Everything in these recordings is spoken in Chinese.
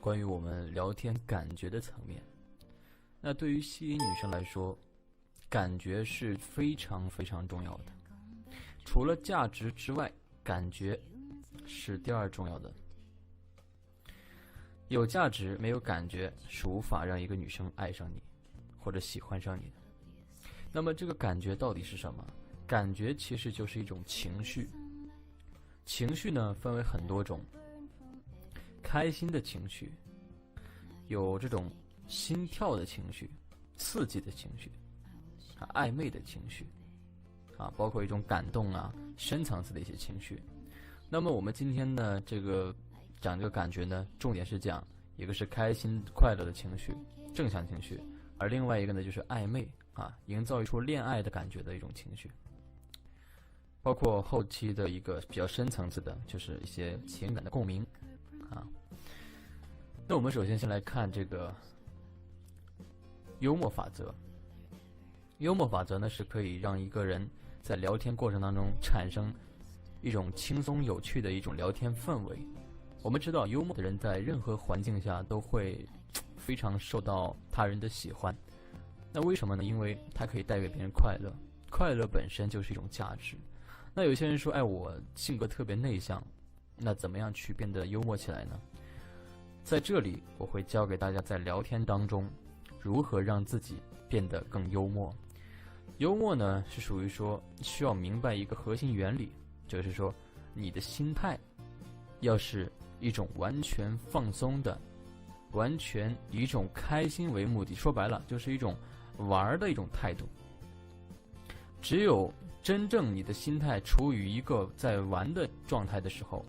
关于我们聊天感觉的层面。那对于吸引女生来说，感觉是非常非常重要的。除了价值之外，感觉是第二重要的。有价值没有感觉是无法让一个女生爱上你或者喜欢上你的。那么这个感觉到底是什么？感觉其实就是一种情绪。情绪呢分为很多种，开心的情绪，有这种心跳的情绪，刺激的情绪，暧昧的情绪，包括一种感动深层次的一些情绪。那么我们今天呢讲这个感觉呢，重点是讲一个是开心快乐的情绪，正向情绪，而另外一个呢就是暧昧营造出恋爱的感觉的一种情绪。包括后期的一个比较深层次的，就是一些情感的共鸣那我们首先先来看这个幽默法则。幽默法则呢是可以让一个人在聊天过程当中产生一种轻松有趣的一种聊天氛围。我们知道幽默的人在任何环境下都会非常受到他人的喜欢。那为什么呢？因为它可以带给别人快乐，快乐本身就是一种价值。那有些人说，我性格特别内向，那怎么样去变得幽默起来呢？在这里我会教给大家在聊天当中如何让自己变得更幽默。幽默呢是属于说需要明白一个核心原理，就是说你的心态要是一种完全放松的，完全以一种开心为目的，说白了就是一种玩的一种态度。只有真正你的心态处于一个在玩的状态的时候，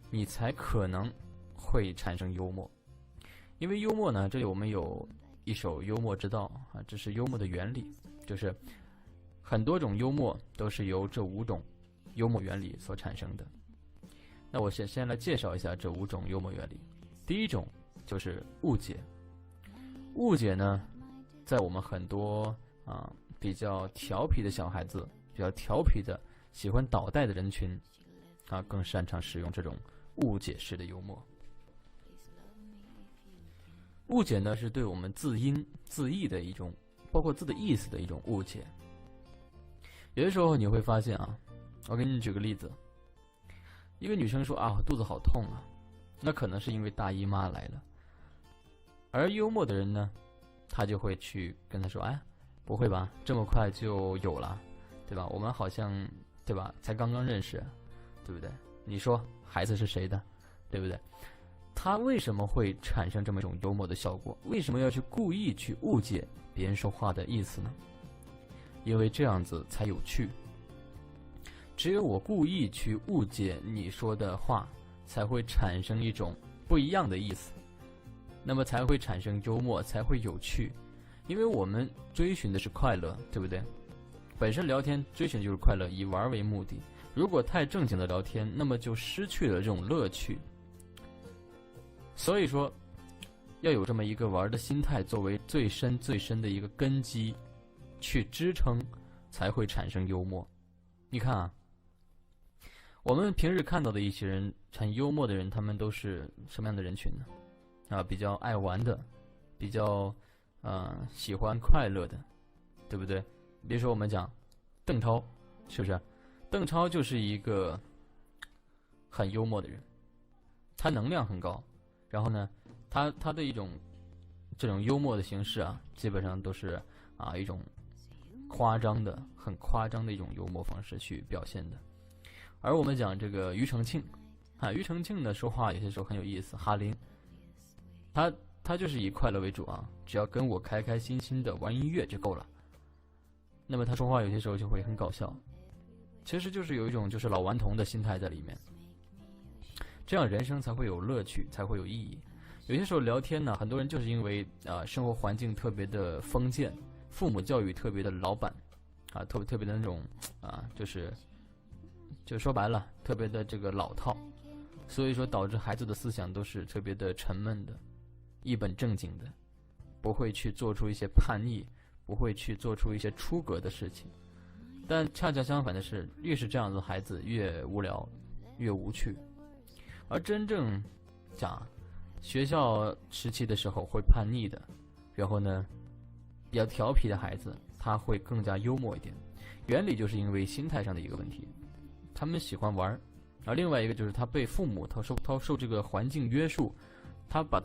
你才可能会产生幽默。因为幽默呢，这里我们有一首幽默之道这是幽默的原理，就是很多种幽默都是由这5种幽默原理所产生的。那我先来介绍一下这5种幽默原理。第一种就是误解。误解呢，在我们很多比较调皮的小孩子，比较调皮的喜欢捣蛋的人群更擅长使用这种误解式的幽默。误解呢是对我们字音字义的一种，包括字的意思的一种误解。有的时候你会发现我给你举个例子，一个女生说我肚子好痛那可能是因为大姨妈来了。而幽默的人呢，他就会去跟她说不会吧，这么快就有了，对吧？我们好像对吧才刚刚认识，对不对？你说孩子是谁的，对不对？他为什么会产生这么一种幽默的效果？为什么要去故意去误解别人说话的意思呢？因为这样子才有趣。只有我故意去误解你说的话，才会产生一种不一样的意思，那么才会产生幽默，才会有趣。因为我们追寻的是快乐，对不对？本身聊天追寻就是快乐，以玩为目的。如果太正经的聊天，那么就失去了这种乐趣。所以说要有这么一个玩的心态作为最深最深的一个根基去支撑，才会产生幽默。你看我们平时看到的一些人很幽默的人，他们都是什么样的人群呢？比较爱玩的，比较喜欢快乐的，对不对？比如说我们讲邓超，是不是？邓超就是一个很幽默的人，他能量很高，然后呢他的一种这种幽默的形式基本上都是一种夸张的很夸张的一种幽默方式去表现的。而我们讲这个庾澄庆庾澄庆呢说话有些时候很有意思，哈林他就是以快乐为主只要跟我开开心心的玩音乐就够了。那么他说话有些时候就会很搞笑，其实就是有一种就是老顽童的心态在里面，这样人生才会有乐趣，才会有意义。有些时候聊天呢，很多人就是因为生活环境特别的封建，父母教育特别的老板特别的那种就说白了特别的这个老套，所以说导致孩子的思想都是特别的沉闷的，一本正经的，不会去做出一些叛逆，不会去做出一些出格的事情。但恰恰相反的是，越是这样的孩子越无聊越无趣。而真正讲学校时期的时候会叛逆的，然后呢，比较调皮的孩子，他会更加幽默一点。原理就是因为心态上的一个问题，他们喜欢玩，而另外一个就是他被父母他受这个环境约束，他把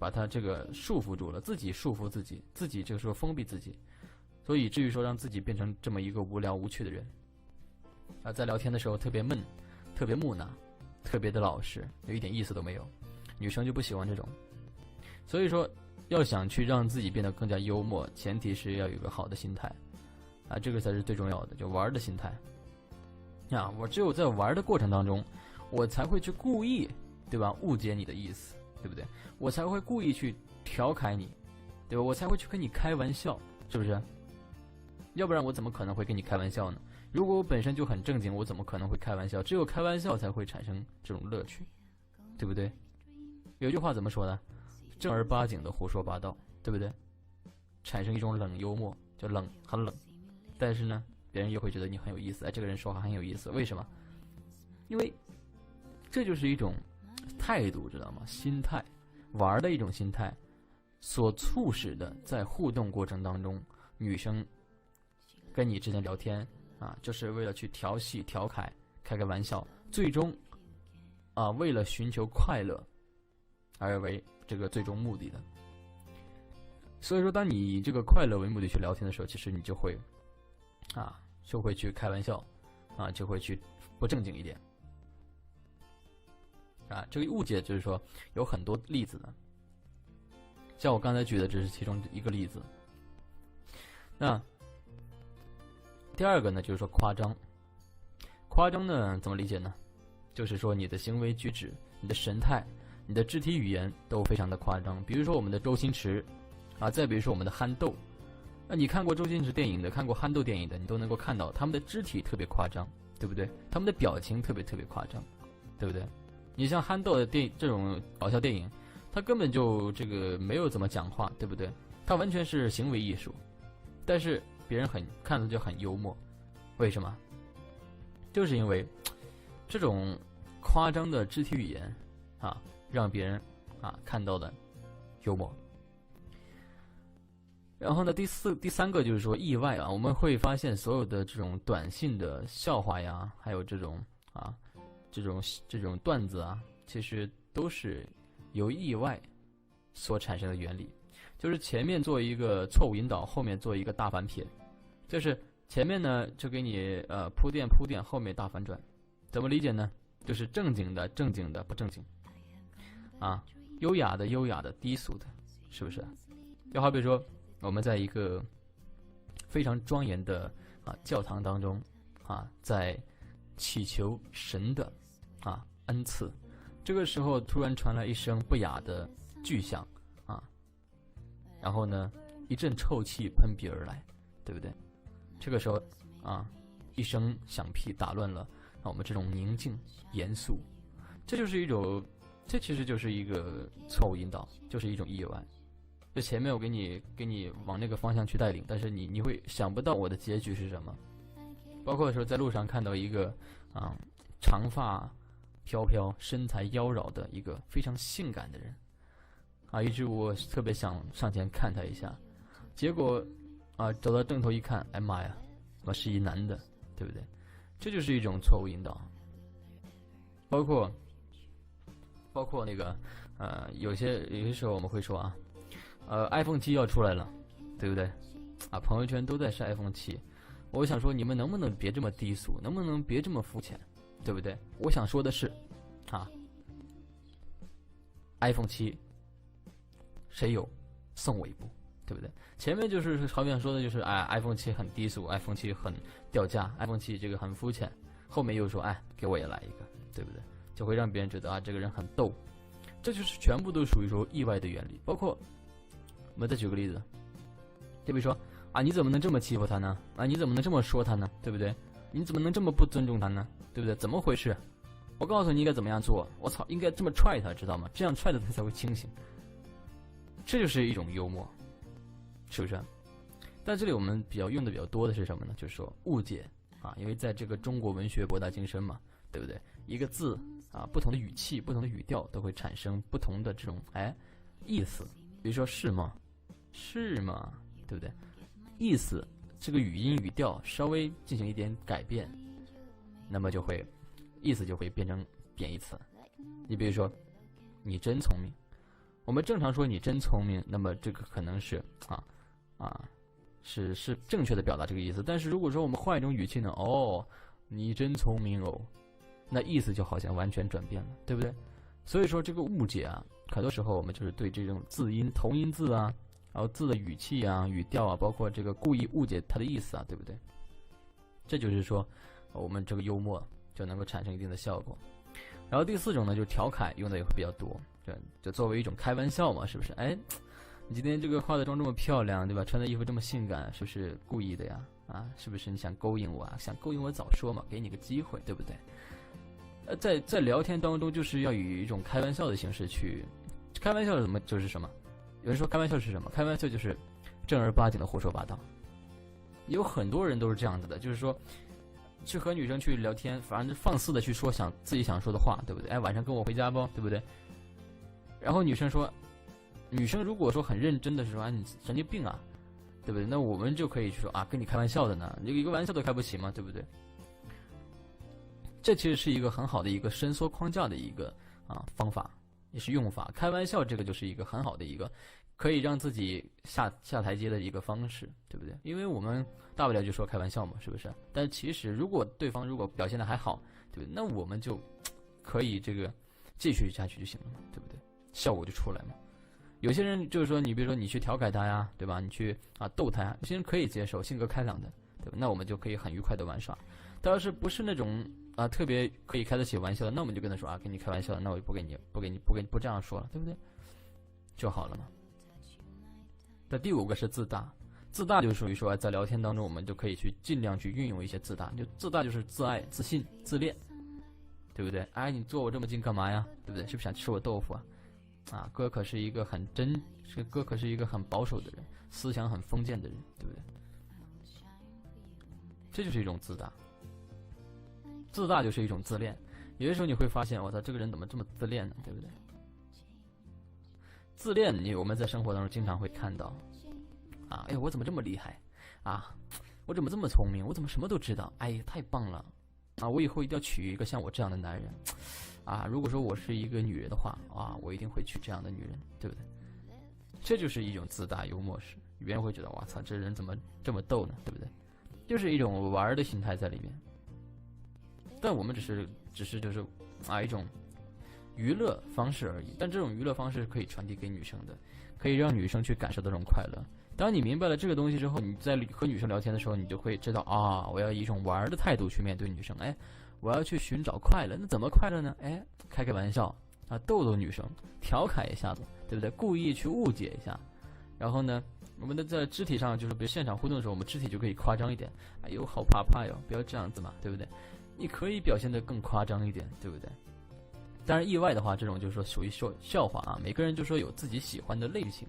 他这个束缚住了，自己束缚自己，自己这个时候封闭自己，所以以至于说让自己变成这么一个无聊无趣的人。在聊天的时候特别闷，特别木讷，特别的老实，有一点意思都没有。女生就不喜欢这种。所以说要想去让自己变得更加幽默，前提是要有一个好的心态这个才是最重要的，就玩的心态我只有在玩的过程当中，我才会去故意，对吧，误解你的意思，对不对？我才会故意去调侃你，对吧？我才会去跟你开玩笑，是不是？要不然我怎么可能会跟你开玩笑呢？如果我本身就很正经，我怎么可能会开玩笑？只有开玩笑才会产生这种乐趣，对不对？有句话怎么说呢？正儿八经的胡说八道，对不对？产生一种冷幽默，就冷，很冷，但是呢，别人又会觉得你很有意思，这个人说话很有意思，为什么？因为这就是一种态度，知道吗？心态，玩的一种心态，所促使的，在互动过程当中，女生跟你之间聊天就是为了去调戏、调侃、开个玩笑，最终为了寻求快乐而为这个最终目的的。所以说，当你以这个快乐为目的去聊天的时候，其实你就会去开玩笑就会去不正经一点这个误解就是说有很多例子的，像我刚才举的这是其中一个例子。那第二个呢，就是说夸张。夸张呢怎么理解呢？就是说你的行为举止、你的神态、你的肢体语言都非常的夸张。比如说我们的周星驰再比如说我们的憨豆，你看过周星驰电影的，看过憨豆电影的，你都能够看到他们的肢体特别夸张，对不对？他们的表情特别夸张，对不对？你像憨豆的这种搞笑电影，他根本就这个没有怎么讲话，对不对？他完全是行为艺术，但是别人看着就很幽默，为什么？就是因为这种夸张的肢体语言让别人看到的幽默。然后呢，第三个就是说意外我们会发现所有的这种短信的笑话呀，还有这种这种段子其实都是由意外所产生的原理，就是前面做一个错误引导，后面做一个大反撇，就是前面呢就给你铺垫，后面大反转。怎么理解呢？就是正经的不正经优雅的低俗的，是不是？就好比说我们在一个非常庄严的教堂当中在祈求神的恩赐，这个时候突然传来一声不雅的巨响然后呢一阵臭气喷鼻而来，对不对？这个时候一声响屁打乱了我们这种宁静严肃，这其实就是一个错误引导，就是一种意外。就前面我给你往那个方向去带领，但是你会想不到我的结局是什么。包括说在路上看到一个长发飘飘、身材妖娆的一个非常性感的人以至于我特别想上前看他一下，结果走到正头一看，哎妈呀，是一男的，对不对？这就是一种错误引导。包括那个有些时候我们会说iPhone 7要出来了，对不对？朋友圈都在晒 iPhone 7，我想说你们能不能别这么低俗，能不能别这么肤浅，对不对？我想说的是iPhone 7谁有送我一部，对不对？前面就是好像说的就是iPhone 7很低俗， iPhone 7很掉价， iPhone 7这个很肤浅，后面又说给我也来一个，对不对？就会让别人觉得这个人很逗。这就是全部都属于说意外的原理。包括我们再举个例子，就比如说你怎么能这么欺负他呢？你怎么能这么说他呢？对不对？你怎么能这么不尊重他呢？对不对？怎么回事？我告诉你应该怎么样做，我操，应该这么踹他，知道吗？这样踹他才会清醒。这就是一种幽默，是不是？但这里我们用的比较多的是什么呢？就是说误解因为在这个中国文学博大精深嘛，对不对？一个字不同的语气、不同的语调都会产生不同的这种意思。比如说是吗？是吗？对不对？意思这个语音语调稍微进行一点改变，那么意思就会变成贬义词。你比如说你真聪明，我们正常说你真聪明，那么这个可能是是正确的表达这个意思。但是如果说我们换一种语气呢，你真聪明哦，那意思就好像完全转变了，对不对？所以说这个误解很多时候我们就是对这种字音、同音字然后字的语气语调包括这个故意误解它的意思对不对？这就是说我们这个幽默就能够产生一定的效果。然后第4种呢，就是调侃，用的也会比较多，就作为一种开玩笑嘛，是不是？你今天这个化的妆这么漂亮，对吧？穿的衣服这么性感，是不是故意的呀？是不是你想勾引我想勾引我早说嘛，给你个机会，对不对？在聊天当中，就是要以一种开玩笑的形式去开玩笑，就是什么？有人说开玩笑是什么？开玩笑就是正儿八经的胡说八道。有很多人都是这样子的，就是说去和女生去聊天，反正放肆的去说自己想说的话，对不对？晚上跟我回家不，对不对？然后女生如果说很认真的说你神经病对不对？那我们就可以去说跟你开玩笑的呢，你一个玩笑都开不起嘛，对不对？这其实是一个很好的一个伸缩框架的一个方法，也是用法。开玩笑这个就是一个很好的一个可以让自己下台阶的一个方式，对不对？因为我们大不了就说开玩笑嘛，是不是？但其实如果对方表现的还好，对不对？那我们就可以这个继续下去就行了嘛，对不对？效果就出来嘛。有些人就是说，你比如说你去调侃他呀，对吧？你去逗他呀，有些人可以接受，性格开朗的，对吧？那我们就可以很愉快的玩耍。但要是不是那种特别可以开得起玩笑的，那我们就跟他说跟你开玩笑的，那我就不这样说了，对不对？就好了嘛。那第5个是自大，自大就属于说在聊天当中，我们就可以去尽量去运用一些自大，就自大就是自爱、自信、自恋，对不对？你坐我这么近干嘛呀？对不对？是不是想吃我豆腐哥可是一个哥可是一个很保守的人，思想很封建的人，对不对？这就是一种自大。自大就是一种自恋。有些时候你会发现，我操，这个人怎么这么自恋呢？对不对？自恋我们在生活当中经常会看到我怎么这么厉害我怎么这么聪明，我怎么什么都知道，太棒了我以后一定要娶一个像我这样的男人如果说我是一个女人的话我一定会娶这样的女人，对不对？这就是一种自大幽默式，别人会觉得哇操，这人怎么这么逗呢，对不对？就是一种玩的心态在里面。但我们只是就是一种娱乐方式而已，但这种娱乐方式可以传递给女生的，可以让女生去感受到这种快乐。当你明白了这个东西之后，你在和女生聊天的时候，你就会知道我要以一种玩的态度去面对女生。我要去寻找快乐，那怎么快乐呢？开玩笑逗逗女生，调侃一下子，对不对？故意去误解一下，然后呢，我们在肢体上，就是比如现场互动的时候，我们肢体就可以夸张一点。好怕怕哟，不要这样子嘛，对不对？你可以表现得更夸张一点，对不对？当然意外的话，这种就是说属于笑话每个人就说有自己喜欢的类型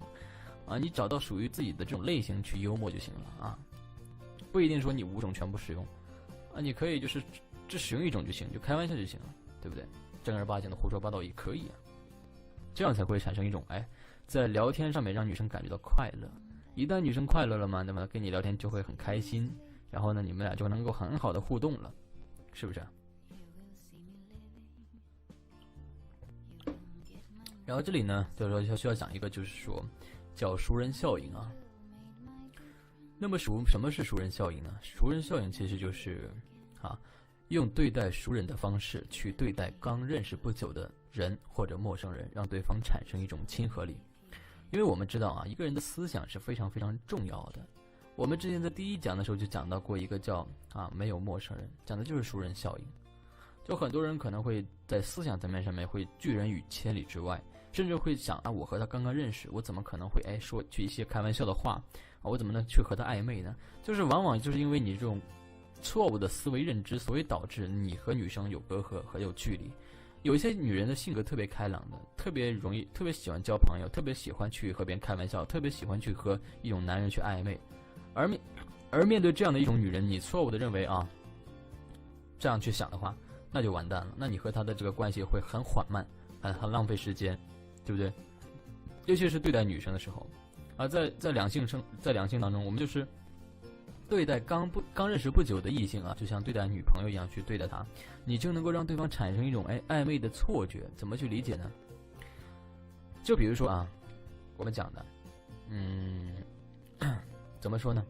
你找到属于自己的这种类型去幽默就行了不一定说你5种全部使用你可以就是只使用1种就行，就开玩笑就行了，对不对？正儿八经的胡说八道也可以这样才会产生一种在聊天上面让女生感觉到快乐。一旦女生快乐了嘛，那么跟你聊天就会很开心，然后呢，你们俩就能够很好的互动了，是不是？然后这里呢，就是说需要讲一个，就是说叫熟人效应那么什么是熟人效应呢？熟人效应其实就是用对待熟人的方式去对待刚认识不久的人或者陌生人，让对方产生一种亲和力。因为我们知道一个人的思想是非常非常重要的。我们之前在第1讲的时候就讲到过一个叫没有陌生人，讲的就是熟人效应。就很多人可能会在思想层面上面会拒人于千里之外，甚至会想我和他刚刚认识，我怎么可能会说去一些开玩笑的话我怎么能去和他暧昧呢？就是往往就是因为你这种错误的思维认知，所以导致你和女生有隔阂和有距离。有一些女人的性格特别开朗的，特别喜欢交朋友，特别喜欢去和别人开玩笑，特别喜欢去和一种男人去暧昧。而面对这样的一种女人，你错误的认为这样去想的话，那就完蛋了。那你和他的这个关系会很缓慢，很浪费时间，对不对？尤其是对待女生的时候，在两性当中，我们就是对待刚认识不久的异性啊，就像对待女朋友一样去对待他，你就能够让对方产生一种暧昧的错觉。怎么去理解呢？就比如说啊，我们讲的，怎么说呢？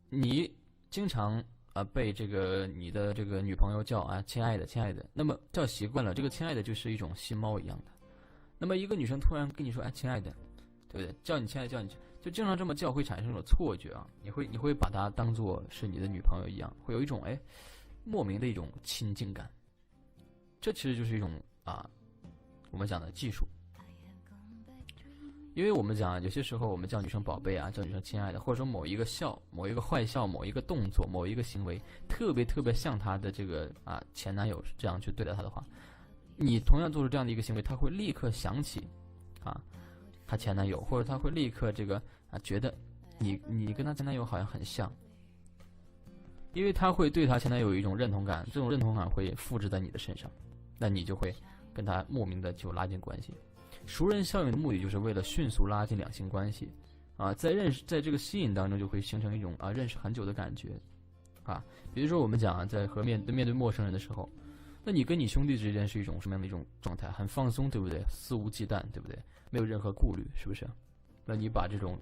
你经常被这个你的这个女朋友叫亲爱的亲爱的，那么叫习惯了，这个亲爱的就是一种新猫一样的。那么一个女生突然跟你说亲爱的，对不对？叫你亲爱的，叫你就经常这么叫，会产生一种错觉啊，你会把她当做是你的女朋友一样，会有一种莫名的一种亲近感。这其实就是一种我们讲的技术。因为我们讲有些时候我们叫女生宝贝啊，叫女生亲爱的，或者说某一个笑、某一个坏笑、某一个动作、某一个行为特别像她的这个前男友这样去对待她的话，你同样做出这样的一个行为，她会立刻想起她前男友，或者她会立刻觉得你跟她前男友好像很像，因为她会对她前男友有一种认同感，这种认同感会复制在你的身上，那你就会跟她莫名的就拉近关系。熟人效应的目的就是为了迅速拉近两性关系在这个吸引当中就会形成一种认识很久的感觉比如说我们讲在面对陌生人的时候，那你跟你兄弟之间是一种什么样的一种状态？很放松，对不对？肆无忌惮，对不对？没有任何顾虑，是不是？那你把这种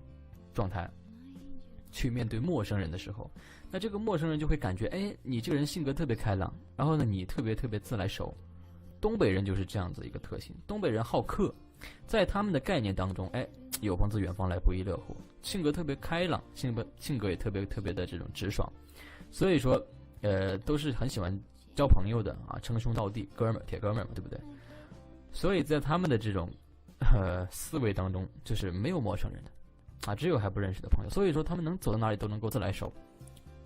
状态去面对陌生人的时候，那这个陌生人就会感觉你这个人性格特别开朗，然后呢你特别自来熟。东北人就是这样子一个特性，东北人好客，在他们的概念当中有朋自远方来，不亦乐乎，性格特别开朗，性格也特别的这种直爽，所以说都是很喜欢交朋友的称兄道弟，铁哥们儿嘛，对不对？所以在他们的这种思维当中，就是没有陌生人的只有还不认识的朋友，所以说他们能走到哪里都能够自来熟。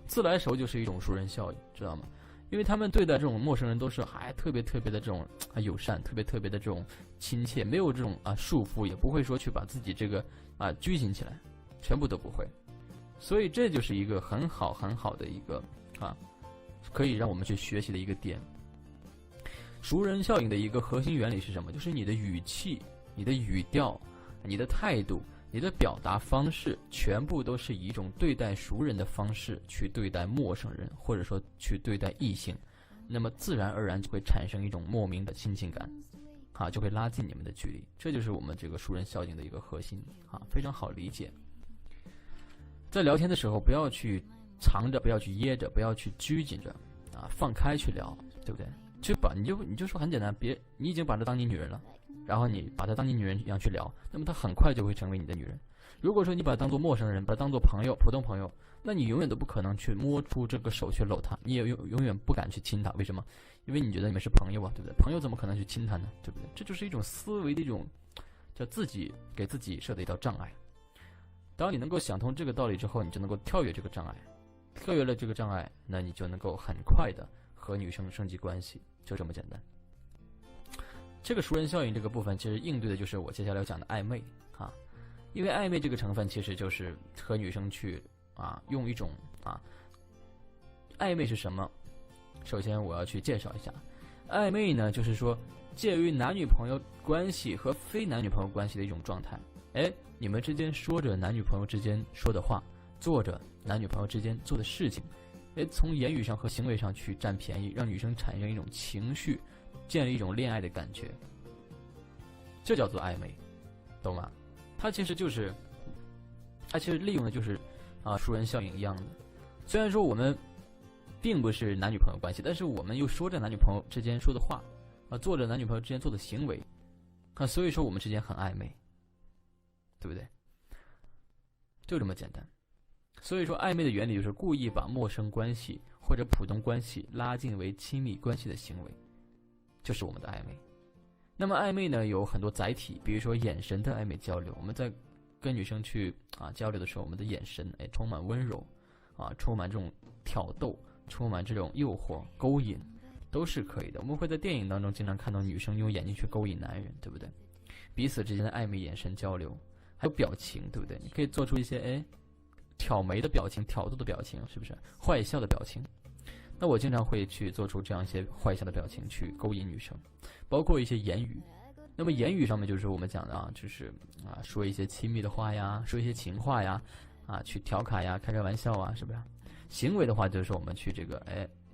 自来熟就是一种熟人效应，知道吗？因为他们对待这种陌生人都是特别的这种友善，特别的这种亲切，没有这种束缚，也不会说去把自己这个拘谨起来，全部都不会。所以这就是一个很好的一个可以让我们去学习的一个点。熟人效应的一个核心原理是什么？就是你的语气、你的语调、你的态度、你的表达方式，全部都是以一种对待熟人的方式去对待陌生人，或者说去对待异性，那么自然而然就会产生一种莫名的亲近感就会拉近你们的距离。这就是我们这个熟人效应的一个核心非常好理解。在聊天的时候，不要去藏着，不要去掖着，不要去拘谨着放开去聊，对不对？你就说很简单，你已经把她当你女人了，然后你把她当你女人一样去聊，那么她很快就会成为你的女人。如果说你把她当做陌生人，把她当做朋友，普通朋友，那你永远都不可能去摸出这个手去搂她，你也永远不敢去亲她。为什么？因为你觉得你们是朋友对不对？朋友怎么可能去亲她呢？对不对？这就是一种思维的一种叫自己给自己设的一道障碍。当你能够想通这个道理之后，你就能够跳跃这个障碍，跳跃了这个障碍，那你就能够很快的和女生升级关系，就这么简单。这个熟人效应这个部分，其实应对的就是我接下来要讲的暧昧因为暧昧这个成分其实就是和女生去用一种暧昧是什么？首先我要去介绍一下，暧昧呢，就是说介于男女朋友关系和非男女朋友关系的一种状态。你们之间说着男女朋友之间说的话，做着男女朋友之间做的事情，从言语上和行为上去占便宜，让女生产生一种情绪，建立一种恋爱的感觉，这叫做暧昧，懂吗？它其实利用的就是熟人效应一样的。虽然说我们并不是男女朋友关系，但是我们又说着男女朋友之间说的话做着男女朋友之间做的行为所以说我们之间很暧昧，对不对？就这么简单。所以说暧昧的原理就是故意把陌生关系或者普通关系拉近为亲密关系的行为，就是我们的暧昧。那么暧昧呢有很多载体，比如说眼神的暧昧交流，我们在跟女生去交流的时候，我们的眼神充满温柔充满这种挑逗，充满这种诱惑勾引，都是可以的。我们会在电影当中经常看到女生用眼睛去勾引男人，对不对？彼此之间的暧昧眼神交流，还有表情，对不对？你可以做出一些挑眉的表情，挑逗的表情，是不是？坏笑的表情。那我经常会去做出这样一些坏笑的表情去勾引女生，包括一些言语。那么言语上面就是我们讲的啊，就是说一些亲密的话呀，说一些情话呀，去调侃呀，开玩笑啊，是不是？行为的话就是说我们去这个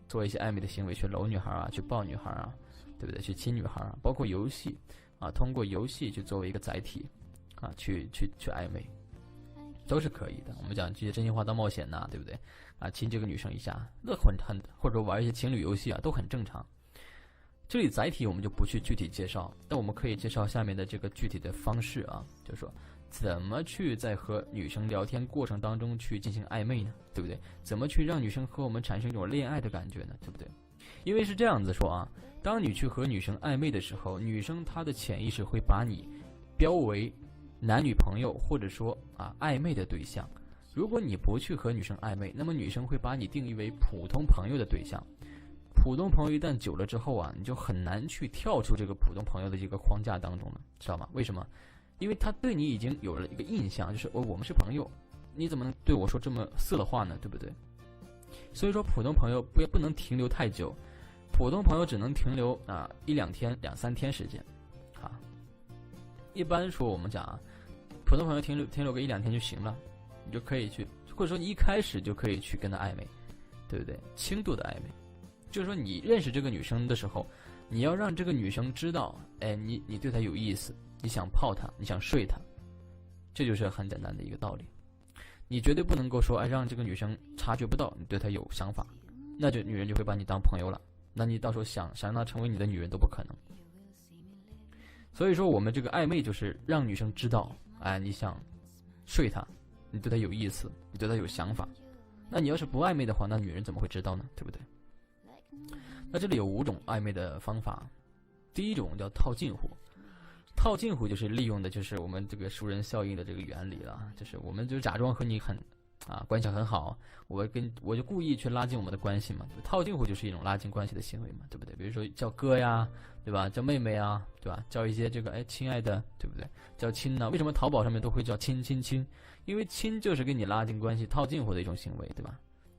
做一些暧昧的行为，去搂女孩啊，去抱女孩啊，对不对？去亲女孩啊，包括游戏通过游戏去作为一个载体去暧昧，都是可以的。我们讲这些真心话大冒险呐，对不对？亲这个女生一下，那或者玩一些情侣游戏都很正常。这里载体我们就不去具体介绍，但我们可以介绍下面的这个具体的方式就是说怎么去在和女生聊天过程当中去进行暧昧呢？对不对？怎么去让女生和我们产生一种恋爱的感觉呢？对不对？因为是这样子说当你去和女生暧昧的时候，女生她的潜意识会把你标为男女朋友，或者说暧昧的对象。如果你不去和女生暧昧，那么女生会把你定义为普通朋友的对象。普通朋友一旦久了之后你就很难去跳出这个普通朋友的这个框架当中了，知道吗？为什么？因为他对你已经有了一个印象，就是我们是朋友，你怎么能对我说这么色的话呢？对不对？所以说普通朋友不能停留太久，普通朋友只能停留一两天、两三天时间一般说我们讲普通朋友停留个一两天就行了，你就可以去，或者说你一开始就可以去跟他暧昧，对不对？轻度的暧昧，就是说你认识这个女生的时候，你要让这个女生知道，你对她有意思，你想泡她，你想睡她，这就是很简单的一个道理。你绝对不能够说让这个女生察觉不到你对她有想法，那就女人就会把你当朋友了，那你到时候想让她成为你的女人都不可能。所以说我们这个暧昧就是让女生知道你想睡她，你对她有意思，你对她有想法。那你要是不暧昧的话，那女人怎么会知道呢？对不对？那这里有5种暧昧的方法。第一种叫套近乎，套近乎就是利用的就是我们这个熟人效应的这个原理了，就是我们就假装和你关系很好，我就故意去拉近我们的关系嘛。套近乎就是一种拉近关系的行为嘛，对不对？比如说叫哥呀，对吧？叫妹妹啊，对吧？叫一些这个亲爱的，对不对？叫亲呢？为什么淘宝上面都会叫亲亲亲？因为亲就是跟你拉近关系、套近乎的一种行为，对吧？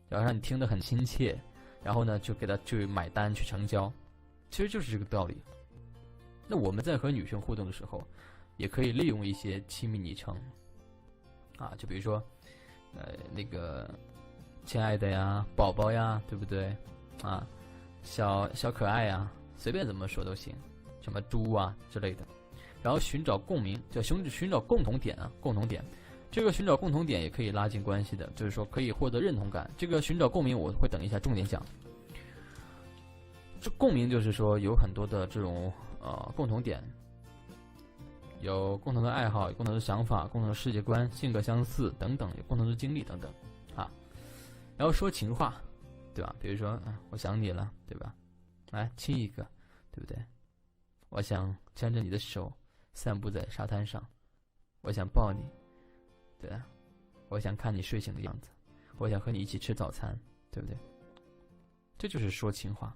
要让你听得很亲切，然后呢就给他去买单去成交，其实就是这个道理。那我们在和女生互动的时候，也可以利用一些亲密昵称就比如说那个亲爱的呀，宝宝呀，对不对小可爱呀，随便怎么说都行，什么猪之类的。然后寻找共鸣，叫寻找共同点共同点。这个寻找共同点也可以拉近关系的，就是说可以获得认同感。这个寻找共鸣我会等一下重点讲。这共鸣就是说有很多的这种共同点，有共同的爱好，有共同的想法，共同的世界观，性格相似等等，有共同的经历等等然后说情话，对吧？比如说我想你了，对吧？来亲一个，对不对？我想牵着你的手散步在沙滩上，我想抱你，对啊，我想看你睡醒的样子，我想和你一起吃早餐，对不对？这就是说情话。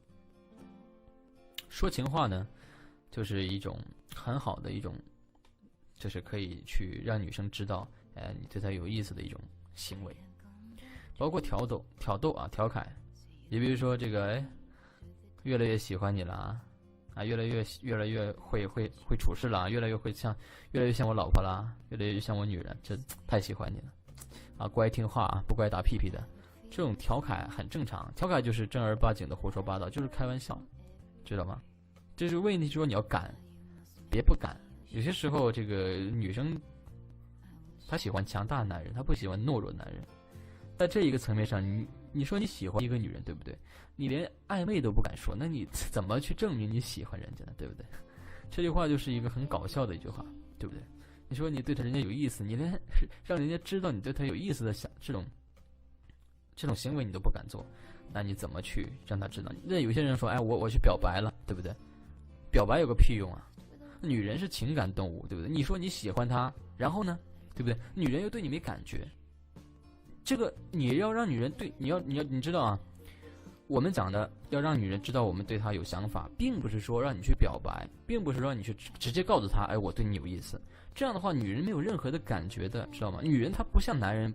说情话呢，就是一种很好的一种，就是可以去让女生知道你对她有意思的一种行为。包括挑逗调侃，也比如说这个越来越喜欢你了越来越会处事了，越来越像我老婆啦，越来越像我女人，这太喜欢你了乖听话不乖打屁屁的。这种调侃很正常，调侃就是正儿八经的胡说八道，就是开玩笑，知道吗？这是问题，说你要敢，别不敢。有些时候这个女生她喜欢强大的男人，她不喜欢懦弱的男人。在这一个层面上，你说你喜欢一个女人，对不对？你连暧昧都不敢说，那你怎么去证明你喜欢人家呢？对不对？这句话就是一个很搞笑的一句话，对不对？你说你对人家有意思，你连让人家知道你对他有意思的这种行为你都不敢做，那你怎么去让他知道？那有些人说我去表白了，对不对？表白有个屁用啊！女人是情感动物，对不对？你说你喜欢她，然后呢，对不对？女人又对你没感觉，这个你要让女人对你知道我们讲的要让女人知道我们对她有想法，并不是说让你去表白，并不是让你去直接告诉她我对你有意思。这样的话女人没有任何的感觉的，知道吗？女人她不像男人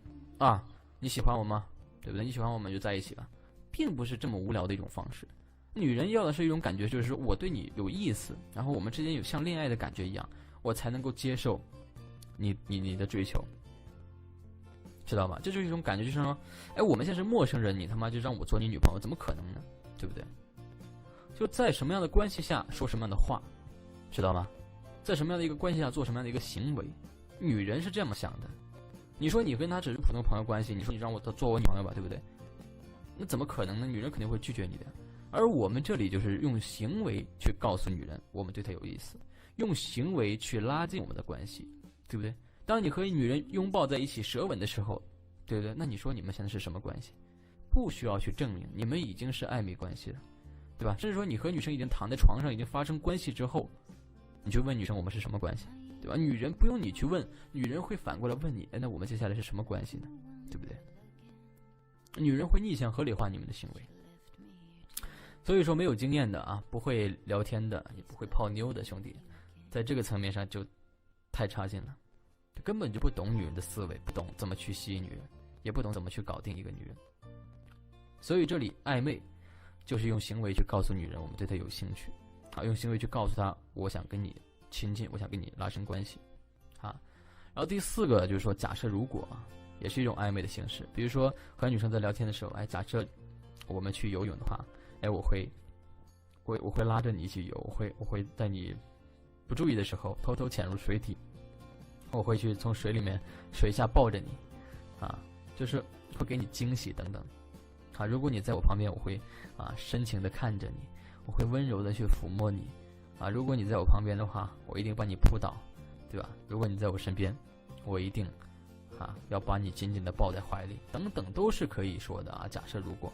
你喜欢我吗？对不对？你喜欢我们就在一起吧，并不是这么无聊的一种方式。女人要的是一种感觉，就是说我对你有意思，然后我们之间有像恋爱的感觉一样，我才能够接受你的追求，知道吗？这就是一种感觉，就是说，哎，我们现在是陌生人，你他妈就让我做你女朋友，怎么可能呢？对不对？就在什么样的关系下说什么样的话，知道吗？在什么样的一个关系下做什么样的一个行为，女人是这么想的。你说你跟她只是普通朋友关系，你说你让我做我女朋友吧，对不对？那怎么可能呢？女人肯定会拒绝你的。而我们这里就是用行为去告诉女人，我们对她有意思，用行为去拉近我们的关系，对不对？当你和女人拥抱在一起舌吻的时候，对不对？那你说你们现在是什么关系？不需要去证明，你们已经是暧昧关系了，对吧？甚至说你和女生已经躺在床上，已经发生关系之后，你就问女生我们是什么关系，对吧？女人不用你去问，女人会反过来问你，哎，那我们接下来是什么关系呢？对不对？女人会逆向合理化你们的行为。所以说，没有经验的啊，不会聊天的，也不会泡妞的兄弟，在这个层面上就太差劲了，根本就不懂女人的思维，不懂怎么去吸引女人，也不懂怎么去搞定一个女人。所以这里暧昧就是用行为去告诉女人我们对她有兴趣啊，用行为去告诉她我想跟你亲近，我想跟你拉伸关系啊。然后第四个就是说，假设如果啊，也是一种暧昧的形式。比如说和女生在聊天的时候，哎，假设我们去游泳的话，哎，我会拉着你一起游，我会在你不注意的时候偷偷潜入水底，我会去从水里面水下抱着你啊，就是会给你惊喜等等啊。如果你在我旁边，我会啊深情的看着你，我会温柔的去抚摸你啊。如果你在我旁边的话，我一定把你扑倒，对吧？如果你在我身边，我一定啊要把你紧紧的抱在怀里，等等都是可以说的啊。假设如果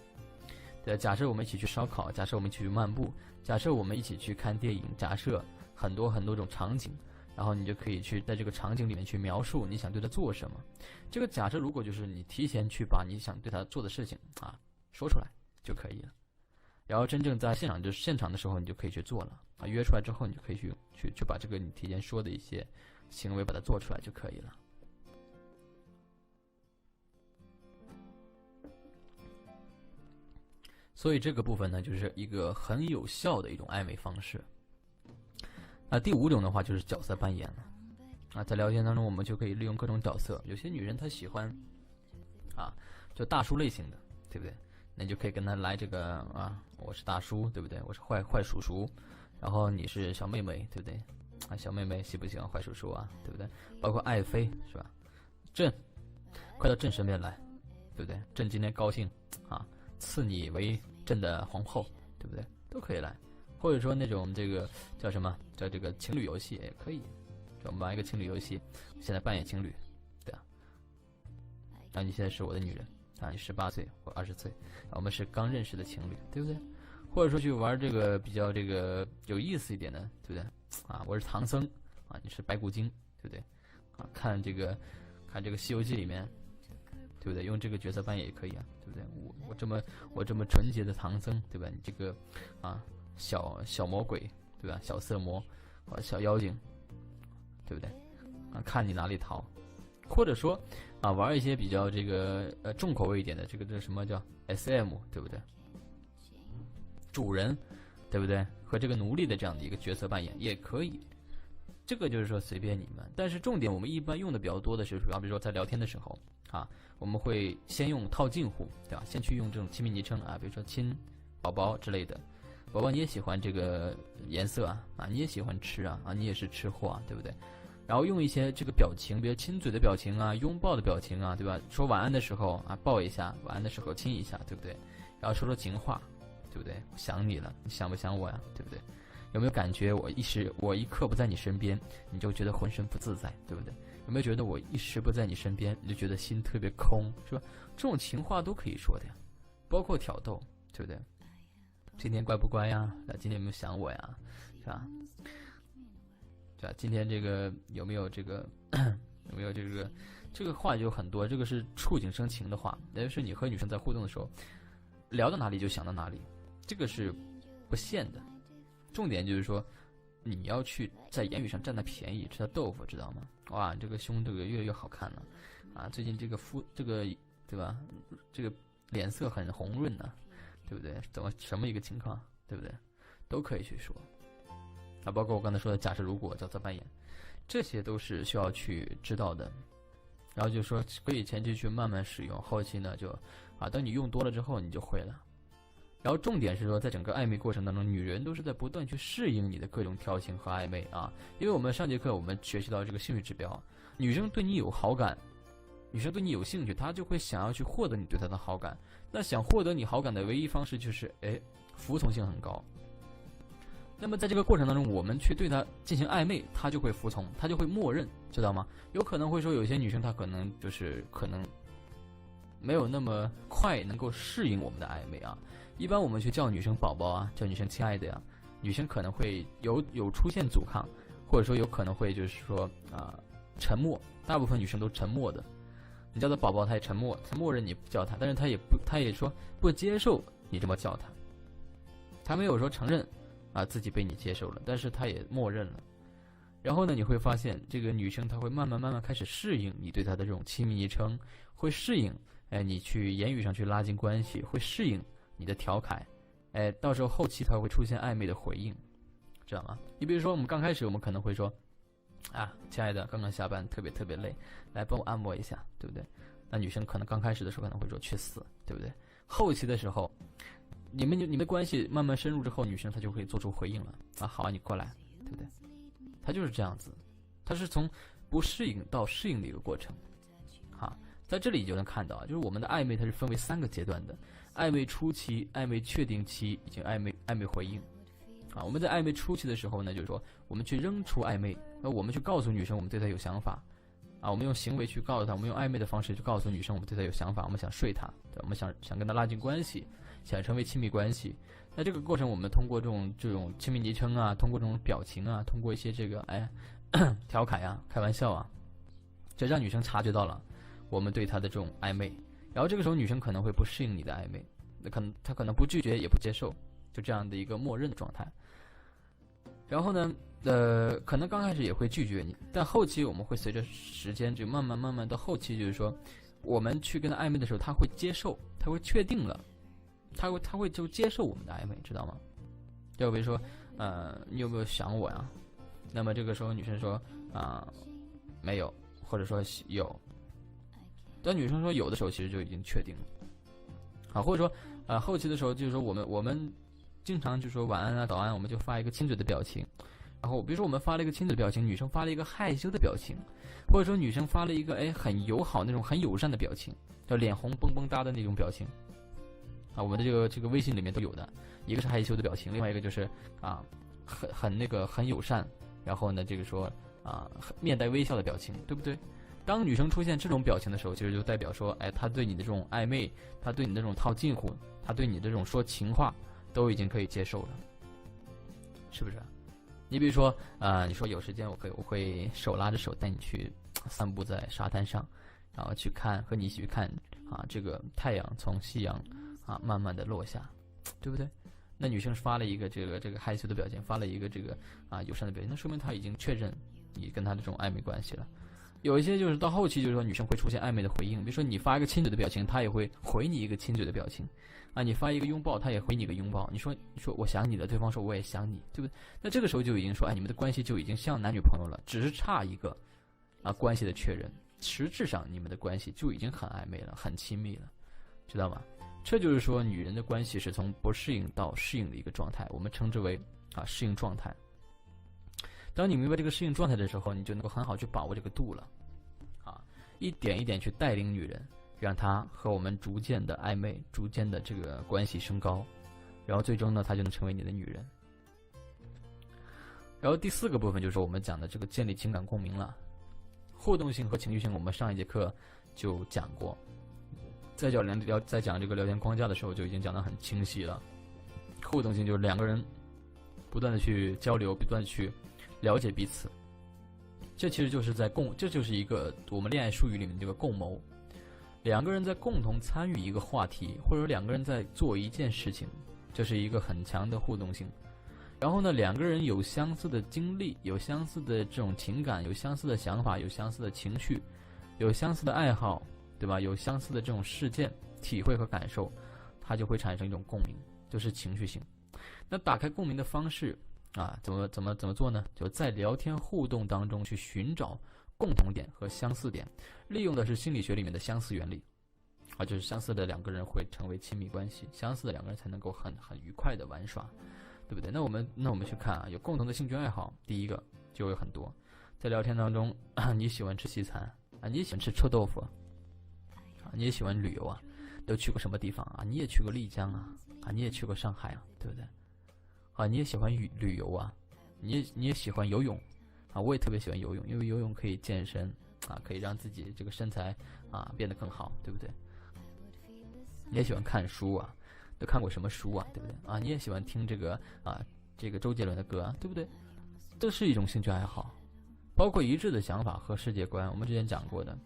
对，假设我们一起去烧烤，假设我们一起去漫步，假设我们一起去看电影，假设很多很多种场景，然后你就可以去在这个场景里面去描述你想对他做什么。这个假设如果就是你提前去把你想对他做的事情啊说出来就可以了，然后真正在现场的时候你就可以去做了啊，约出来之后你就可以去把这个你提前说的一些行为把它做出来就可以了。所以这个部分呢，就是一个很有效的一种暧昧方式。那第五种的话就是角色扮演了。啊，在聊天当中，我们就可以利用各种角色。有些女人她喜欢，啊，就大叔类型的，对不对？那你就可以跟她来这个啊，我是大叔，对不对？我是坏叔叔，然后你是小妹妹，对不对？啊，小妹妹喜不喜欢坏叔叔啊？对不对？包括爱妃是吧？朕，快到朕身边来，对不对？朕今天高兴啊。赐你为朕的皇后，对不对？都可以来，或者说那种这个叫什么，叫这个情侣游戏也可以。我们玩一个情侣游戏，现在扮演情侣，对啊。然后你现在是我的女人啊，你18岁，我20岁，我们是刚认识的情侣，对不对？或者说去玩这个比较这个有意思一点的，对不对？啊，我是唐僧啊，你是白骨精，对不对？啊，看这个《西游记》里面。对不对？用这个角色扮演也可以啊，对不对？我这么纯洁的唐僧，对吧？你这个啊小魔鬼，对吧？小色魔，小妖精，对不对？啊，看你哪里逃，或者说啊玩一些比较这个重口味一点的，这什么叫 SM， 对不对？主人，对不对？和这个奴隶的这样的一个角色扮演也可以。这个就是说随便你们，但是重点我们一般用的比较多的是，比如说在聊天的时候啊，我们会先用套近乎，对吧？先去用这种亲密昵称啊，比如说亲宝宝之类的，宝宝你也喜欢这个颜色啊，你也喜欢吃啊，你也是吃货啊，对不对？然后用一些这个表情，比如亲嘴的表情啊，拥抱的表情啊，对吧？说晚安的时候啊抱一下，晚安的时候亲一下，对不对？然后说情话，对不对？想你了，你想不想我呀？对不对？有没有感觉我一刻不在你身边，你就觉得浑身不自在，对不对？有没有觉得我一时不在你身边，你就觉得心特别空，是吧？这种情话都可以说的呀，包括挑逗，对不对？今天乖不乖呀？今天有没有想我呀？是吧？对吧？今天这个有没有这个有没有这个话就有很多，这个是触景生情的话，也就是你和女生在互动的时候，聊到哪里就想到哪里，这个是不限的。重点就是说，你要去在言语上占他便宜，吃他豆腐，知道吗？哇，这个胸这个越来越好看了，啊，最近这个对吧？这个脸色很红润呢，对不对？什么一个情况，对不对？都可以去说。包括我刚才说的假设如果、角色扮演，这些都是需要去知道的。然后就说可以前期去慢慢使用，后期呢就等你用多了之后你就会了。然后重点是说，在整个暧昧过程当中，女人都是在不断去适应你的各种调情和暧昧啊。因为我们上节课我们学习到这个兴趣指标，女生对你有好感，女生对你有兴趣，她就会想要去获得你对她的好感。那想获得你好感的唯一方式就是服从性很高。那么在这个过程当中，我们去对她进行暧昧，她就会服从，她就会默认，知道吗？有可能会说有些女生她可能没有那么快能够适应我们的暧昧啊。一般我们去叫女生宝宝啊，叫女生亲爱的呀，女生可能会有出现阻抗，或者说有可能会就是说沉默，大部分女生都沉默的。你叫她宝宝，她也沉默，她默认你不叫她，但是她也说不接受你这么叫她，她没有说承认自己被你接受了，但是她也默认了。然后呢，你会发现这个女生她会慢慢开始适应你对她的这种亲密昵称，会适应你去言语上去拉近关系，会适应你的调侃，到时候后期它会出现暧昧的回应，知道吗？你比如说我们刚开始我们可能会说亲爱的，刚刚下班特别累，来帮我按摩一下，对不对？那女生可能刚开始的时候可能会说去死，对不对？后期的时候你们的关系慢慢深入之后，女生她就会做出回应了好啊，你过来，对不对？她就是这样子，她是从不适应到适应的一个过程在这里你就能看到就是我们的暧昧它是分为3个阶段的：暧昧初期、暧昧确定期以及暧昧回应我们在暧昧初期的时候呢，就是说我们去扔出暧昧，我们去告诉女生我们对她有想法我们用行为去告诉她，我们用暧昧的方式去告诉女生我们对她有想法，我们想睡她，对，我们想跟她拉近关系，想成为亲密关系。那这个过程我们通过这种亲密昵称通过这种表情通过一些这个调侃开玩笑就让女生察觉到了我们对她的这种暧昧。然后这个时候女生可能会不适应你的暧昧，她可能不拒绝也不接受，就这样的一个默认的状态。然后呢可能刚开始也会拒绝你，但后期我们会随着时间就慢慢到后期，就是说我们去跟她暧昧的时候，她会接受，她会确定了，她会就接受我们的暧昧，知道吗？就比如说你有没有想我呀？那么这个时候女生说没有，或者说有。当女生说有的时候，其实就已经确定了或者说后期的时候就是说我们经常就说晚安早安，我们就发一个亲嘴的表情。然后比如说我们发了一个亲嘴的表情，女生发了一个害羞的表情，或者说女生发了一个很友好那种很友善的表情，叫脸红蹦蹦哒的那种表情我们的这个微信里面都有的，一个是害羞的表情，另外一个就是很友善，然后呢这个说面带微笑的表情，对不对？当女生出现这种表情的时候，其实就代表说她对你的这种暧昧，她对你的这种套近乎，她对你的这种说情话都已经可以接受了，是不是？你比如说你说有时间我会手拉着手带你去散步在沙滩上，然后和你一起去看这个太阳从夕阳慢慢的落下，对不对？那女生发了一个这个害羞的表情，发了一个这个友善的表情，那说明她已经确认你跟她的这种暧昧关系了。有一些就是到后期，就是说女生会出现暧昧的回应，比如说你发一个亲嘴的表情，她也会回你一个亲嘴的表情你发一个拥抱，她也回你一个拥抱。你说我想你了，对方说我也想你，对不对？那这个时候就已经说你们的关系就已经像男女朋友了，只是差一个关系的确认，实质上你们的关系就已经很暧昧了，很亲密了，知道吗？这就是说女人的关系是从不适应到适应的一个状态，我们称之为适应状态。当你明白这个适应状态的时候，你就能够很好去把握这个度了一点一点去带领女人，让她和我们逐渐的暧昧，逐渐的这个关系升高，然后最终呢她就能成为你的女人。然后第4个部分就是我们讲的这个建立情感共鸣了。互动性和情绪性我们上一节课就讲过，在讲这个聊天框架的时候就已经讲得很清晰了。互动性就是两个人不断的去交流，不断的去了解彼此，这其实就是这就是一个我们恋爱术语里面这个共谋。两个人在共同参与一个话题，或者两个人在做一件事情，这是一个很强的互动性。然后呢，两个人有相似的经历，有相似的这种情感，有相似的想法，有相似的情绪，有相似的爱好，对吧？有相似的这种事件体会和感受，它就会产生一种共鸣，就是情绪性。那打开共鸣的方式啊，怎么做呢？就在聊天互动当中去寻找共同点和相似点，利用的是心理学里面的相似原理啊，就是相似的两个人会成为亲密关系，相似的两个人才能够很愉快的玩耍，对不对？那我们去看啊，有共同的兴趣爱好，第一个就有很多。在聊天当中，你喜欢吃西餐啊，你喜欢吃臭豆腐啊，你也喜欢旅游啊，都去过什么地方啊？你也去过丽江啊，你也去过上海啊，对不对？啊，你也喜欢旅游啊，你也喜欢游泳啊，我也特别喜欢游泳，因为游泳可以健身啊，可以让自己这个身材啊变得更好，对不对？你也喜欢看书啊，都看过什么书啊，对不对？啊，你也喜欢听这个周杰伦的歌啊，对不对？这是一种兴趣爱好，包括一致的想法和世界观，我们之前讲过的。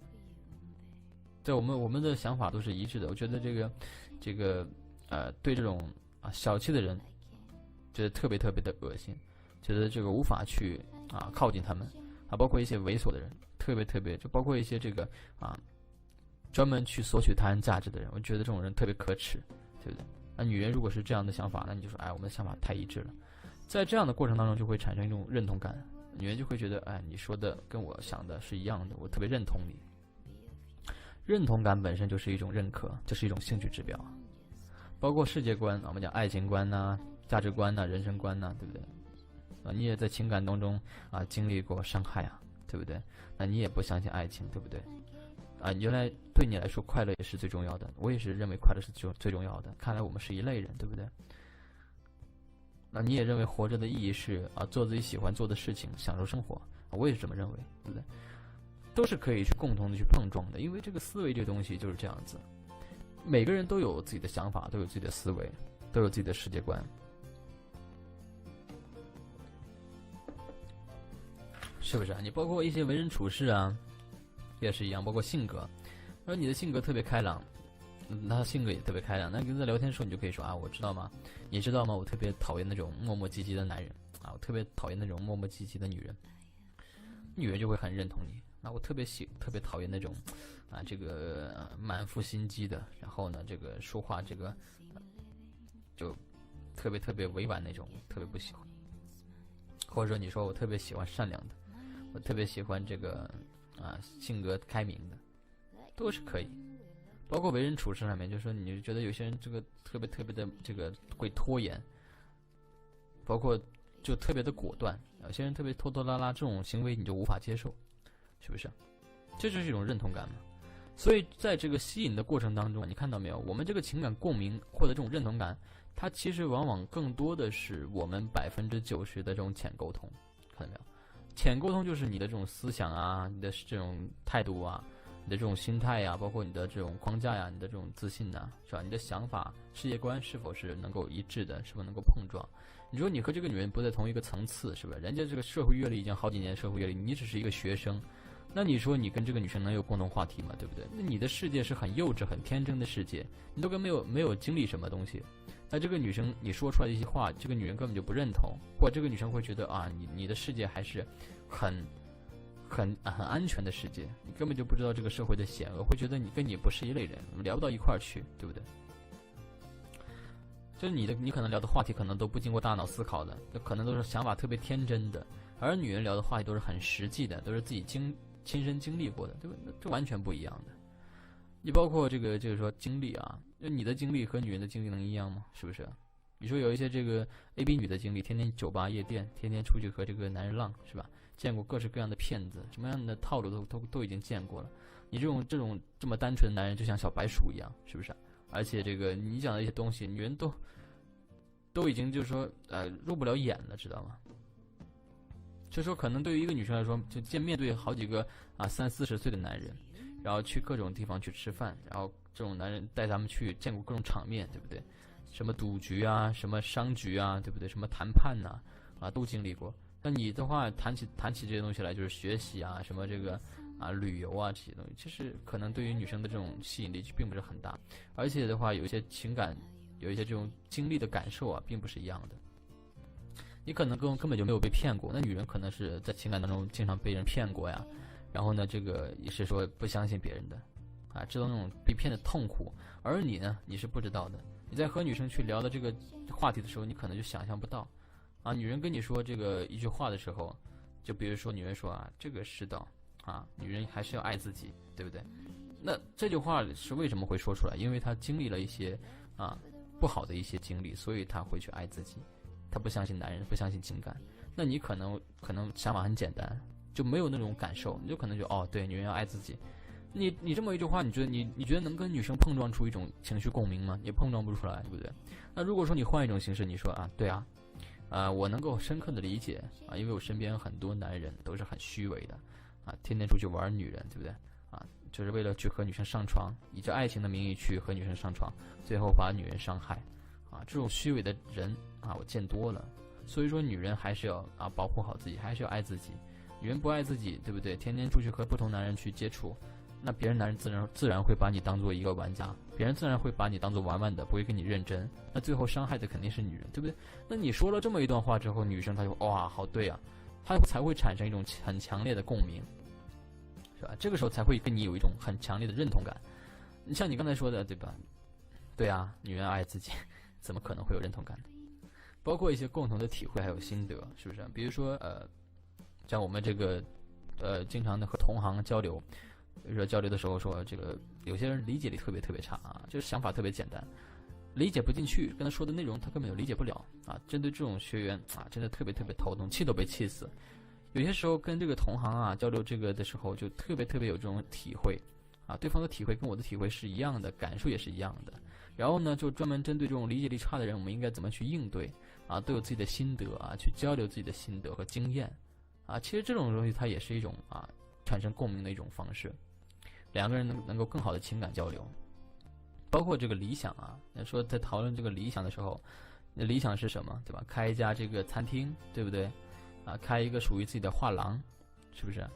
在我们的想法都是一致的。我觉得对这种小气的人，觉得特别的恶心，觉得这个无法去靠近他们啊，包括一些猥琐的人，特别就包括一些专门去索取他人价值的人，我觉得这种人特别可耻，对不对？那女人如果是这样的想法，那你就说我们的想法太一致了，在这样的过程当中就会产生一种认同感，女人就会觉得你说的跟我想的是一样的，我特别认同你。认同感本身就是一种认可，就是一种兴趣指标，包括世界观我们讲爱情观呐、价值观呐、人生观呐，对不对？你也在情感当中经历过伤害啊，对不对？那你也不相信爱情，对不对？原来对你来说快乐也是最重要的，我也是认为快乐是最重要的。看来我们是一类人，对不对？那你也认为活着的意义是做自己喜欢做的事情，享受生活，我也是这么认为，对不对？都是可以去共同的去碰撞的，因为这个思维这个东西就是这样子，每个人都有自己的想法，都有自己的思维，都有自己的世界观，是不是啊？你包括一些为人处事啊，也是一样，包括性格，而你的性格特别开朗，他性格也特别开朗，那跟他聊天的时候，你就可以说我知道吗？你知道吗？我特别讨厌那种磨磨唧唧的男人我特别讨厌那种磨磨唧唧的女人，女人就会很认同你。我特别讨厌那种这个满腹心机的，然后呢这个说话这个就特别委婉那种，特别不喜欢。或者说你说我特别喜欢善良的，我特别喜欢这个性格开明的，都是可以。包括为人处事上面，就是说你觉得有些人这个特别的这个会拖延，包括就特别的果断，有些人特别拖拖拉拉，这种行为你就无法接受，是不是？这就是一种认同感嘛。所以在这个吸引的过程当中，你看到没有？我们这个情感共鸣或者这种认同感，它其实往往更多的是我们90%的这种浅沟通，看到没有？浅沟通就是你的这种思想啊，你的这种态度啊，你的这种心态呀，包括你的这种框架呀，你的这种自信呐，是吧？你的想法、世界观是否是能够一致的，是否能够碰撞？你说你和这个女人不在同一个层次，是吧？人家这个社会阅历已经好几年社会阅历，你只是一个学生，那你说你跟这个女生能有共同话题吗？对不对？那你的世界是很幼稚、很天真的世界，你都没有经历什么东西。那这个女生你说出来的一些话，这个女人根本就不认同，或者这个女生会觉得你的世界还是很安全的世界，你根本就不知道这个社会的险恶，会觉得你跟你不是一类人，聊不到一块儿去，对不对？就是你可能聊的话题可能都不经过大脑思考的，可能都是想法特别天真的，而女人聊的话题都是很实际的，都是自己亲身经历过的，对吧？这完全不一样的。你包括就是说经历你的经历和女人的经历能一样吗？是不是？你说有一些这个 AB 女的经历，天天酒吧夜店，天天出去和这个男人浪，是吧？见过各式各样的骗子，什么样的套路都已经见过了。你这么单纯的男人，就像小白鼠一样，是不是？而且这个你讲的一些东西，女人都已经就是说入不了眼了，知道吗？所以说可能对于一个女生来说，就面对好几个30-40岁的男人，然后去各种地方去吃饭，然后这种男人带咱们去见过各种场面，对不对？什么赌局啊，什么商局啊，对不对？什么谈判呐都经历过。那你的话谈起这些东西来，就是学习什么这个旅游这些东西，其实可能对于女生的这种吸引力并不是很大，而且的话有一些情感，有一些这种经历的感受并不是一样的。你可能根本就没有被骗过，那女人可能是在情感当中经常被人骗过呀，然后呢这个也是说不相信别人的知道那种被骗的痛苦，而你呢你是不知道的，你在和女生去聊的这个话题的时候，你可能就想象不到啊。女人跟你说这个一句话的时候，就比如说女人说啊，这个是的啊，女人还是要爱自己，对不对？那这句话是为什么会说出来？因为她经历了一些不好的一些经历，所以她会去爱自己。她不相信男人，不相信情感。那你可能想法很简单，就没有那种感受，你就可能就哦，对，女人要爱自己。你这么一句话，你觉得能跟女生碰撞出一种情绪共鸣吗？也碰撞不出来，对不对？那如果说你换一种形式，你说啊，对啊，我能够深刻的理解啊，因为我身边很多男人都是很虚伪的啊，天天出去玩女人，对不对？啊，就是为了去和女生上床，以着爱情的名义去和女生上床，最后把女人伤害啊，这种虚伪的人啊，我见多了。所以说，女人还是要保护好自己，还是要爱自己。女人不爱自己，对不对？天天出去和不同男人去接触。那别人男人自然会把你当做一个玩家，别人自然会把你当做玩玩的，不会跟你认真。那最后伤害的肯定是女人，对不对？那你说了这么一段话之后，女生她就哇，好对啊，她才会产生一种很强烈的共鸣，是吧？这个时候才会跟你有一种很强烈的认同感。你像你刚才说的，对吧？对啊，女人爱自己，怎么可能会有认同感呢？包括一些共同的体会还有心得，是不是？比如说像我们这个经常的和同行交流。比如说交流的时候说，这个有些人理解力特别差啊，就是想法特别简单，理解不进去，跟他说的内容他根本就理解不了啊。针对这种学员啊，真的特别头痛，气都被气死。有些时候跟这个同行交流这个的时候，就特别有这种体会啊，对方的体会跟我的体会是一样的，感受也是一样的。然后呢，就专门针对这种理解力差的人，我们应该怎么去应对啊？都有自己的心得啊，去交流自己的心得和经验啊。其实这种东西它也是一种产生共鸣的一种方式。两个人能够更好的情感交流，包括这个理想说在讨论这个理想的时候，理想是什么，对吧？开一家这个餐厅，对不对？开一个属于自己的画廊，是不是？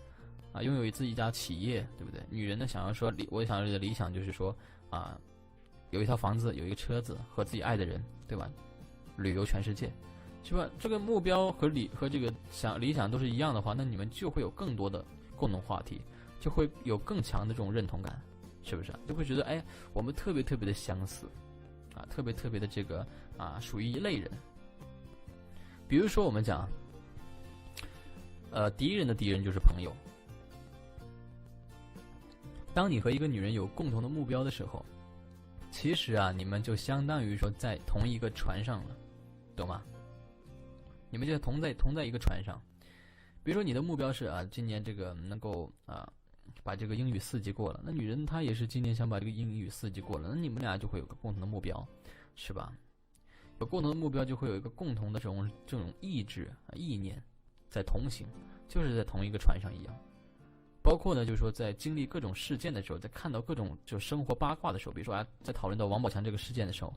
拥有自己一家企业，对不对？女人呢，想要说我想要的理想就是说有一套房子，有一个车子，和自己爱的人，对吧？旅游全世界，是吧？这个目标和这个理想都是一样的话，那你们就会有更多的共同话题。就会有更强的这种认同感，是不是？就会觉得哎，我们特别的相似特别的这个属于一类人。比如说我们讲敌人的敌人就是朋友。当你和一个女人有共同的目标的时候，其实你们就相当于说在同一个船上了，懂吗？你们就同在一个船上。比如说你的目标是今年这个能够把这个英语4级过了，那女人她也是今年想把这个英语4级过了，那你们俩就会有个共同的目标，是吧？有共同的目标，就会有一个共同的这种意志意念在同行，就是在同一个船上一样。包括呢，就是说在经历各种事件的时候，在看到各种就生活八卦的时候，比如说在讨论到王宝强这个事件的时候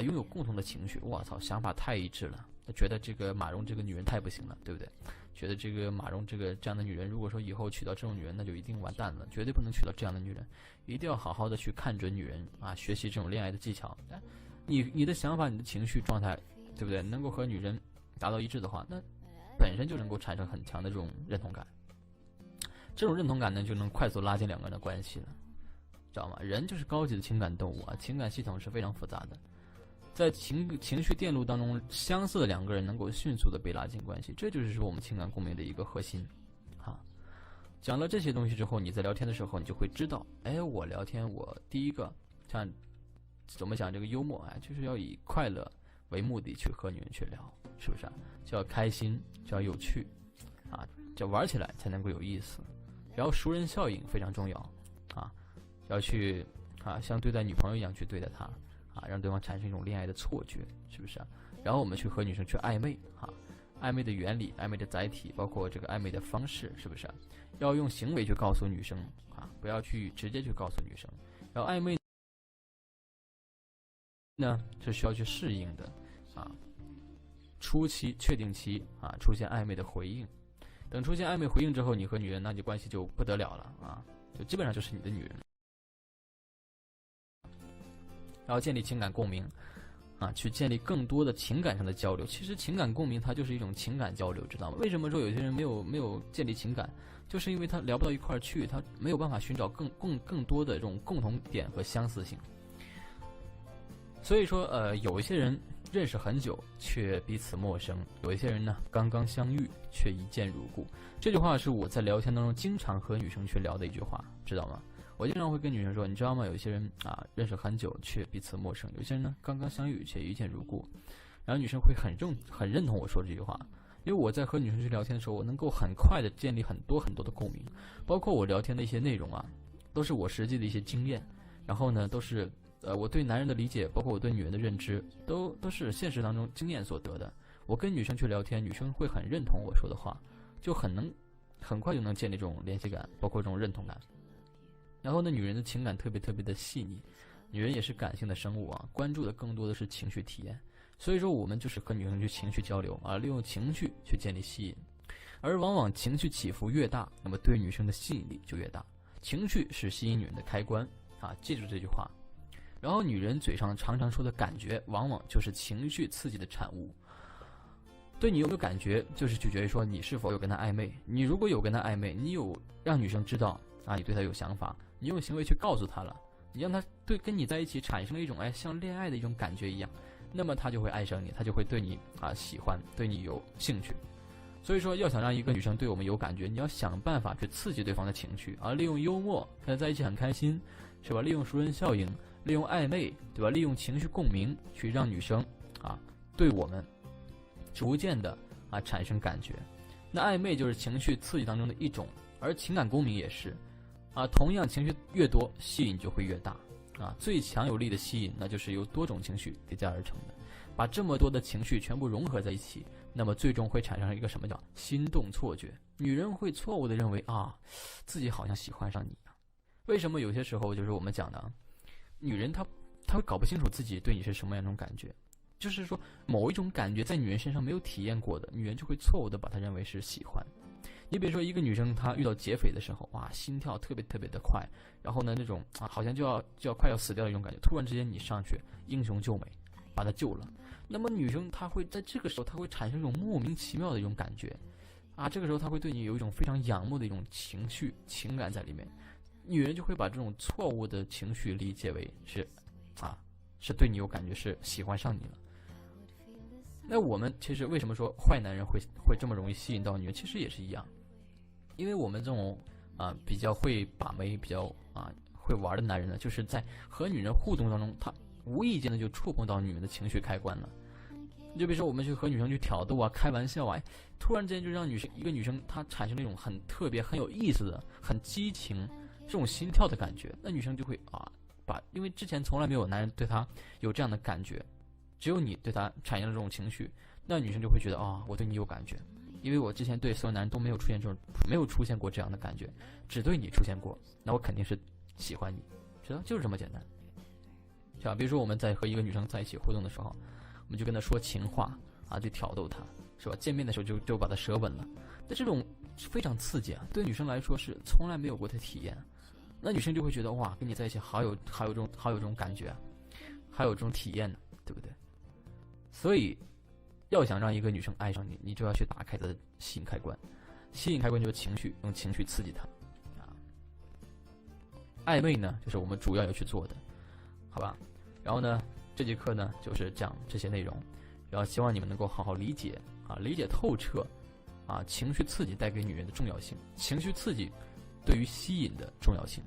拥有共同的情绪，我操，想法太一致了，觉得这个马蓉这个女人太不行了，对不对？觉得这个马蓉这样的女人，如果说以后娶到这种女人，那就一定完蛋了，绝对不能娶到这样的女人，一定要好好的去看准女人学习这种恋爱的技巧。你的想法，你的情绪状态，对不对？能够和女人达到一致的话，那本身就能够产生很强的这种认同感。这种认同感呢，就能快速拉近两个人的关系了，知道吗？人就是高级的情感动物情感系统是非常复杂的。在情绪电路当中，相似的两个人能够迅速的被拉近关系，这就是说我们情感共鸣的一个核心。讲了这些东西之后，你在聊天的时候，你就会知道，我聊天，我第一个像怎么讲这个幽默就是要以快乐为目的去和女人去聊，是不是就要开心，就要有趣就玩起来才能够有意思。然后熟人效应非常重要要去像对待女朋友一样去对待她让对方产生一种恋爱的错觉，是不是然后我们去和女生去暧昧暧昧的原理、暧昧的载体，包括这个暧昧的方式，是不是要用行为去告诉女生不要去直接去告诉女生。然后暧昧呢是需要去适应的初期确定期出现暧昧的回应，等出现暧昧回应之后，你和女人那就关系就不得了了就基本上就是你的女人。然后建立情感共鸣去建立更多的情感上的交流。其实情感共鸣它就是一种情感交流，知道吗？为什么说有些人没有建立情感，就是因为他聊不到一块去，他没有办法寻找更多的这种共同点和相似性。所以说，有一些人认识很久却彼此陌生，有一些人呢刚刚相遇却一见如故。这句话是我在聊天当中经常和女生去聊的一句话，知道吗？我经常会跟女生说，你知道吗？有一些人啊认识很久却彼此陌生，有些人呢刚刚相遇却一见如故。然后女生会很认同我说这句话，因为我在和女生去聊天的时候，我能够很快的建立很多的共鸣，包括我聊天的一些内容啊，都是我实际的一些经验，然后呢都是我对男人的理解，包括我对女人的认知，都是现实当中经验所得的。我跟女生去聊天，女生会很认同我说的话，就很快就能建立这种联系感，包括这种认同感。然后呢，女人的情感特别的细腻，女人也是感性的生物啊，关注的更多的是情绪体验。所以说，我们就是和女生去情绪交流啊，利用情绪去建立吸引，而往往情绪起伏越大，那么对女生的吸引力就越大。情绪是吸引女人的开关啊，记住这句话。然后，女人嘴上常常说的感觉，往往就是情绪刺激的产物。对你有没有感觉，就是取决于说你是否有跟她暧昧。你如果有跟她暧昧，你有让女生知道啊，你对她有想法，你用行为去告诉她了，你让她跟你在一起产生了一种像恋爱的一种感觉一样，那么她就会爱上你，她就会对你喜欢，对你有兴趣。所以说，要想让一个女生对我们有感觉，你要想办法去刺激对方的情绪，利用幽默，跟她在一起很开心，是吧？利用熟人效应，利用暧昧，对吧？利用情绪共鸣，去让女生对我们逐渐的产生感觉。那暧昧就是情绪刺激当中的一种，而情感共鸣也是同样情绪越多，吸引就会越大最强有力的吸引，那就是由多种情绪叠加而成的。把这么多的情绪全部融合在一起，那么最终会产生一个什么叫心动错觉。女人会错误的认为自己好像喜欢上你为什么有些时候就是我们讲的女人她会搞不清楚自己对你是什么样一种感觉，就是说某一种感觉在女人身上没有体验过的，女人就会错误的把它认为是喜欢。你比如说一个女生她遇到劫匪的时候心跳特别的快，然后呢那种好像就要快要死掉的一种感觉，突然之间你上去英雄救美把她救了，那么女生她会在这个时候她会产生一种莫名其妙的一种感觉这个时候她会对你有一种非常仰慕的一种情绪情感在里面。女人就会把这种错误的情绪理解为是对你有感觉，是喜欢上你了。那我们其实为什么说坏男人会这么容易吸引到女人，其实也是一样，因为我们这种比较会把妹，比较会玩的男人呢，就是在和女人互动当中，他无意间的就触碰到女人的情绪开关了。就比如说我们去和女生去挑逗开玩笑突然之间就让一个女生她产生那种很特别很有意思的很激情这种心跳的感觉，那女生就会因为之前从来没有男人对她有这样的感觉，只有你对她产生了这种情绪，那女生就会觉得我对你有感觉，因为我之前对所有男人都没有出现过这样的感觉，只对你出现过，那我肯定是喜欢你，知道就是这么简单，是吧？比如说我们在和一个女生在一起互动的时候，我们就跟她说情话去挑逗她，是吧？见面的时候就把她舌吻了，那这种非常刺激对女生来说是从来没有过的体验。那女生就会觉得跟你在一起好有这种感觉还有这种体验呢，对不对？所以要想让一个女生爱上你，你就要去打开她的吸引开关。吸引开关就是情绪，用情绪刺激她暧昧呢就是我们主要要去做的，好吧？然后呢这节课呢就是讲这些内容，然后希望你们能够好好理解理解透彻情绪刺激带给女人的重要性，情绪刺激对于吸引的重要性。